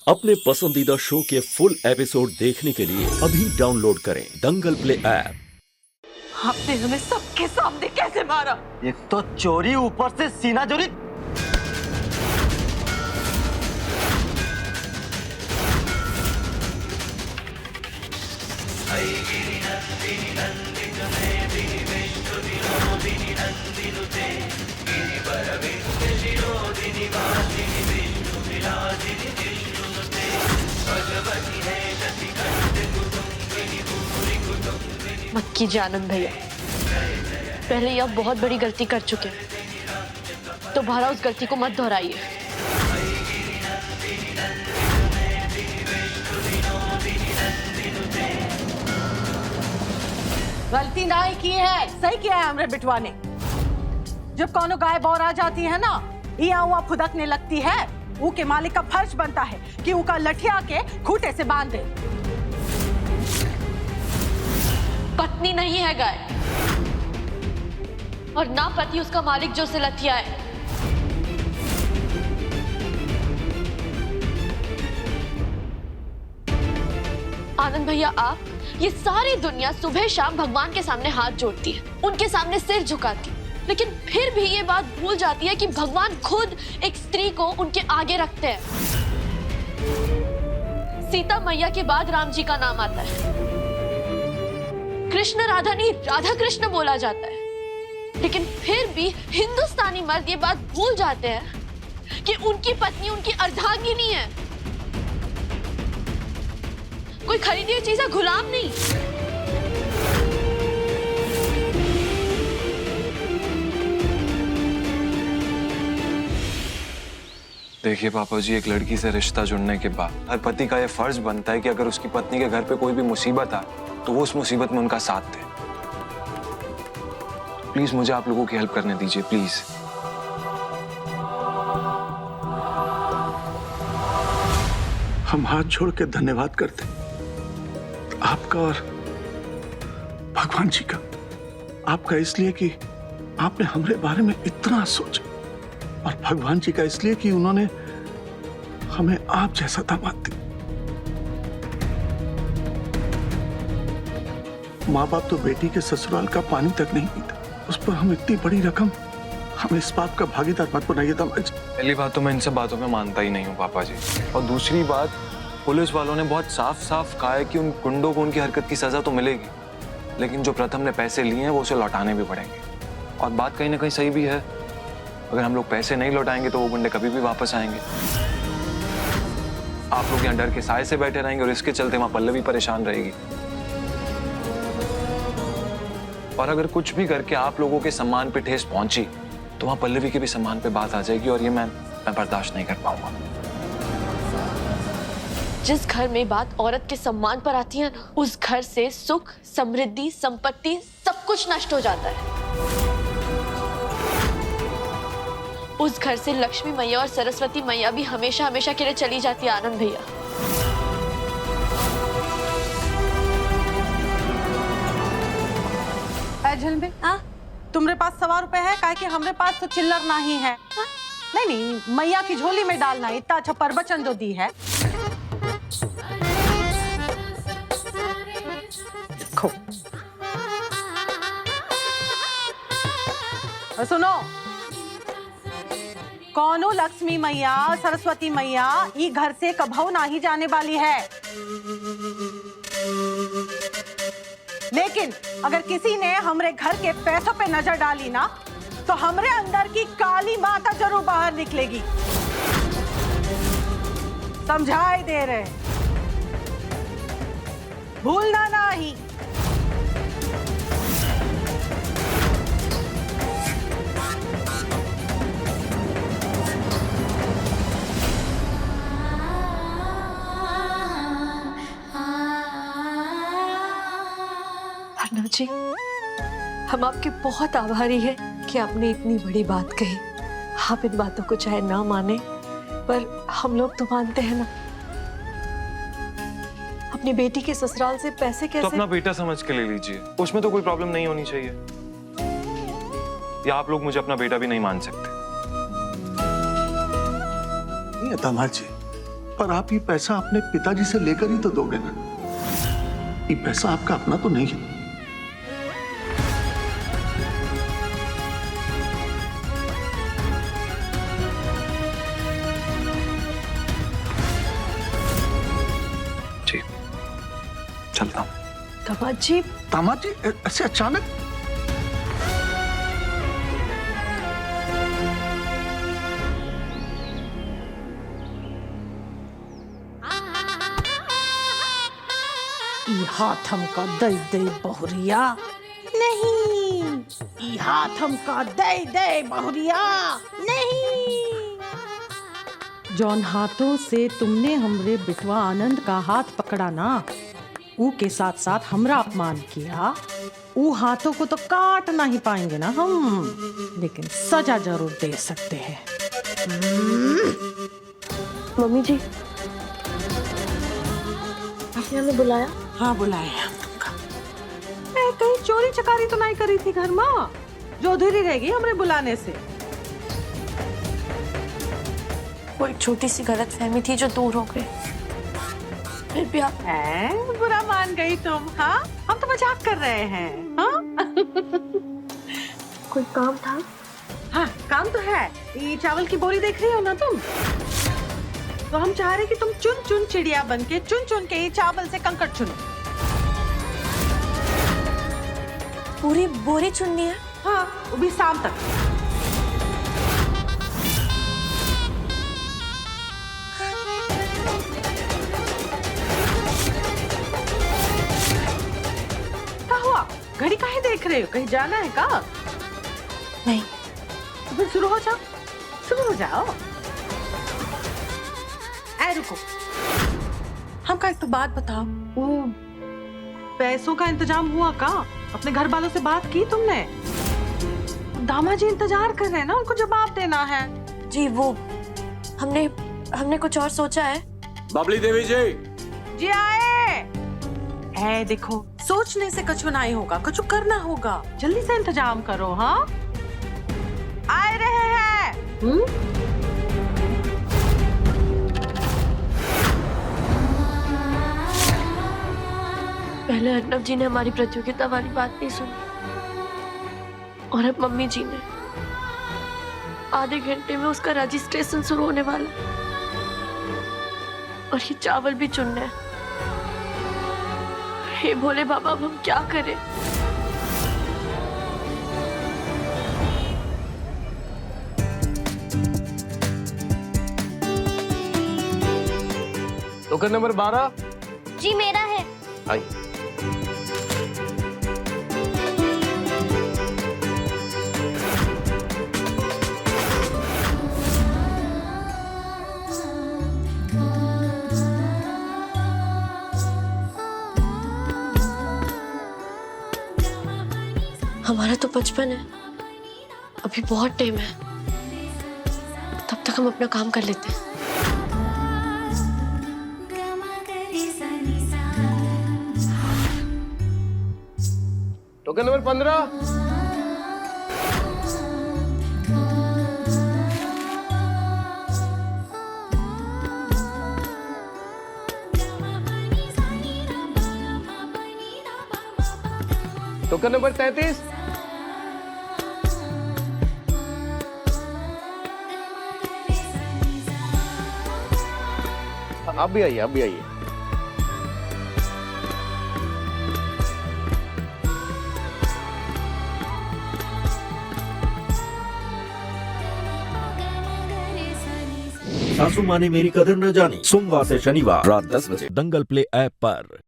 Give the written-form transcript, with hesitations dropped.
अपने पसंदीदा शो के फुल एपिसोड देखने के लिए अभी डाउनलोड करें दंगल प्ले ऐप। आपने हमें सबके सामने कैसे मारा? एक तो चोरी, ऊपर से सीना चोरी। मत कीजिए आनंद भैया, पहले ही आप बहुत बड़ी गलती कर चुके हैं, दोबारा उस गलती को मत दोहराइए। गलती ना ही की है, सही किया है हमरे बिटवा ने। जब कोनो गाय बौर आ जाती है ना, या हुआ फुदकने लगती है, ऊ के मालिक का फर्ज बनता है कि उका लठिया के खूंटे से बांध दे। पत्नी नहीं है गाय, और ना पति उसका मालिक जो उसे लठिया है। आनंद भैया, आप ये सारी दुनिया सुबह शाम भगवान के सामने हाथ जोड़ती है, उनके सामने सिर झुकाती है, लेकिन फिर भी ये बात भूल जाती है कि भगवान खुद एक स्त्री को उनके आगे रखते हैं। सीता मैया के बाद राम जी का नाम आता है, कृष्ण राधा नहीं राधा कृष्ण बोला जाता है, लेकिन फिर भी हिंदुस्तानी मर्द ये बात भूल जाते हैं कि उनकी पत्नी उनकी अर्धांगिनी है, कोई खरीदी हुई चीज है, गुलाम नहीं। देखिए पापा जी, एक लड़की से रिश्ता जुड़ने के बाद हर पति का यह फर्ज बनता है कि अगर उसकी पत्नी के घर पे कोई भी मुसीबत आए तो वो उस मुसीबत में उनका साथ दे। प्लीज मुझे आप लोगों की हेल्प करने दीजिए, प्लीज। हम हाथ जोड़ के धन्यवाद करते आपका और भगवान जी का। आपका इसलिए कि आपने हमारे बारे में इतना सोचा, और भगवान जी का इसलिए कि उन्होंने हमें आप जैसा दामाद दिया। माँ बाप तो बेटी के ससुराल का पानी तक नहीं पीता, उस पर हम इतनी बड़ी रकम, हमें इस बात का भागीदार मत बनाइए दामाद जी। पहली बात तो मैं इन सब बातों में मानता ही नहीं हूँ पापा जी, और दूसरी बात, पुलिस वालों ने बहुत साफ साफ कहा है कि उन गुंडों को उनकी हरकत की सजा तो मिलेगी, लेकिन जो प्रथम ने पैसे लिए हैं वो उसे लौटाने भी पड़ेंगे। और बात कहीं ना कहीं सही भी है, अगर हम लोग पैसे नहीं लौटाएंगे तो वो गुंडे कभी भी वापस आएंगे। आप लोग यहाँ डर के साए से बैठे रहेंगे और इसके चलते वहां पल्लवी परेशान रहेगी। और अगर कुछ भी करके आप लोगों के सम्मान पे ठेस पहुंची तो वहां पल्लवी के भी सम्मान पे बात आ जाएगी, और ये मैं बर्दाश्त नहीं कर पाऊंगा। जिस घर में बात औरत के सम्मान पर आती है ना, उस घर से सुख, समृद्धि, संपत्ति सब कुछ नष्ट हो जाता है। उस घर से लक्ष्मी मैया और सरस्वती मैया भी हमेशा हमेशा के लिए चली जाती है आनंद भैया। झलमे, तुम्हारे पास 100 रुपए है? काहे कि हमरे पास तो चिल्लर नहीं है। नहीं नहीं, मैया की झोली में डालना, इतना अच्छा प्रवचन जो दी है। देखो, सुनो, कौनो लक्ष्मी मैया, सरस्वती मैया ई घर से कभू नहीं जाने वाली है। लेकिन अगर किसी ने हमरे घर के पैसों पे नजर डाली ना, तो हमरे अंदर की काली माता जरूर बाहर निकलेगी। समझाई दे रहे, भूलना नहीं। अर्णव जी, हम आपके बहुत आभारी हैं कि आपने इतनी बड़ी बात कही। आप इन बातों को चाहे ना माने, पर हम लोग तो मानते हैं ना। अपनी बेटी के ससुराल से पैसे कैसे? तो अपना बेटा समझ के ले लीजिए, उसमें तो कोई प्रॉब्लम नहीं होनी चाहिए। या आप लोग मुझे अपना बेटा भी नहीं मान सकते? दामाद जी, पर आप ये पैसा अपने पिताजी से लेकर ही तो दोगे ना। ये पैसा आपका अपना तो नहीं है। जी चलता हूँ। दामाद जी, दामाद जी ऐसे अचानक? ई हाथ हमका दई दई बहुरिया नहीं, ई हाथ हमका दई दई बहुरिया नहीं। जौन हाथों से तुमने हमरे बिटवा आनंद का हाथ पकड़ा ना, ऊ के साथ साथ हमरा अपमान किया, ऊ हाथों को तो काट नहीं पाएंगे ना हम, लेकिन सजा जरूर दे सकते हैं। मम्मी जी, आपने हमें बुलाया? हाँ बुलाए हम तुमका। मैं कहीं चोरी चकारी तो नहीं करी थी घर में जो अधूरी रहेगी हमरे बुलाने से। वो एक छोटी सी गलतफहमी थी जो दूर हो गई। फिर भी आप बुरा मान गई तुम? हाँ, हम तो मजाक कर रहे हैं। हाँ? कोई काम था? हाँ काम तो है। ये चावल की बोरी देख रही हो ना तुम, तो हम चाह रहे कि तुम चुन चुन चिड़िया बनके चुन चुन के ये चावल से कंकड़ चुनो। पूरी बोरी चुननी है? हाँ, वो भी शाम तक। क्या हुआ? घड़ी काहे देख रहे हो? कहीं जाना है का? नहीं। तो फिर शुरू हो जाओ, शुरू हो जाओ। रुको, हमका एक तो बात बताओ, वो पैसों का इंतजाम हुआ का? अपने घर वालों से बात की तुमने? दामाद जी इंतजार कर रहे हैं ना, उनको जवाब देना है। जी वो हमने कुछ और सोचा है। बबली देवी जी। जी आए। है देखो, सोचने से कुछ नहीं होगा, कुछ करना होगा। जल्दी से इंतजाम करो। हाँ आए रहे हैं। पहले अर्नब जी ने हमारी प्रतियोगिता वाली बात नहीं सुनी, और अब मम्मी जी ने। आधे घंटे में उसका रजिस्ट्रेशन शुरू होने वाला, और ये चावल भी चुनना है। हे भोले बाबा, अब हम क्या करें? Token number 12। जी मेरा है। आई। हमारा तो 55 है, अभी बहुत टाइम है, तब तक हम अपना काम कर लेते हैं। Token number 15। Token number 33। आप भी आइए, आप भी आइए। सासू माँ ने मेरी कदर न जानी, सोमवार से शनिवार रात 10 बजे दंगल प्ले ऐप पर।